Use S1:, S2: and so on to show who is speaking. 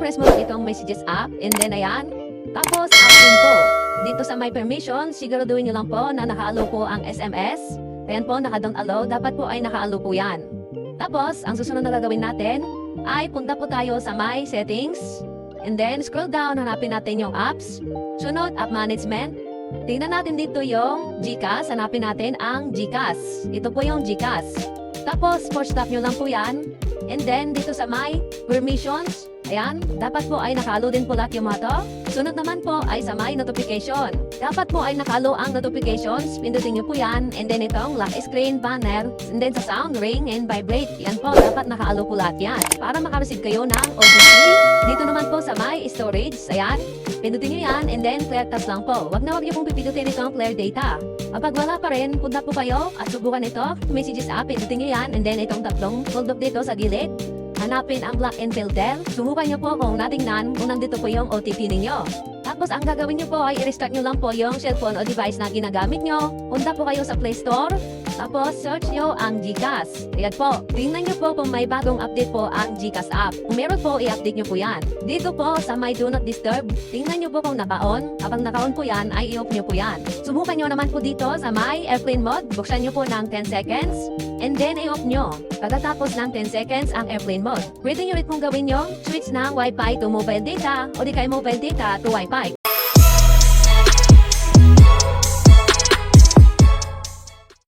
S1: Press mo lang itong messages app, and then ayan. Tapos, action po. Dito sa my permission, siguraduhin nyo lang po na naka-allow po ang SMS. Ayan po, naka-don't allow. Dapat po ay naka-allow po yan. Tapos, ang susunod na gagawin natin ay punta po tayo sa my settings. And then, scroll down, hanapin natin yung apps. Sunod, app management. Tingnan natin dito yung GCash. Hanapin natin ang GCash. Ito po yung GCash. Tapos, force tap nyo lang po yan. And then, dito sa my permissions, ayan, dapat po ay naka-allow din po lahat yung mga to. Sunod naman po ay sa my notification. Dapat po ay naka-allow ang notifications. Pindutin nyo po yan. And then itong lock screen, banner, and then sa sound, ring, and vibrate. Yan po, dapat naka-allow po lahat yan. Para maka-receive kayo ng OTP. Dito naman po sa my storage, ayan, pindutin nyo yan, and then clear tabs lang po. Wag na wag nyo pong pipindutin itong clear data. Kapag wala pa rin, punta po kayo at subukan ito. Messages app, pindutin nyo yan, and then itong tatlong fold up dito sa gilid. Hanapin ang block and filter. Subukan nyo po kung natingnan kung nandito po yung OTP ninyo. Tapos ang gagawin nyo po ay i-restart nyo lang po yung cellphone o device na ginagamit nyo. Punta po kayo sa Play Store. Tapos search nyo ang GCash. Ayan po. Tingnan nyo po kung may bagong update po ang GCash app. Kung meron po, i-update nyo po yan. Dito po sa my do not disturb, tingnan nyo po kung naka-on. Kapag naka-on po yan, ay i-off nyo po yan. Subukan nyo naman po dito sa my airplane mode. Buksan nyo po ng 10 seconds. And then i-off nyo. Pagkatapos ng 10 seconds ang airplane mode. Pwede nyo rin pong gawin yung switch ng Wi-Fi to mobile data o di kay mobile data to Wi-Fi.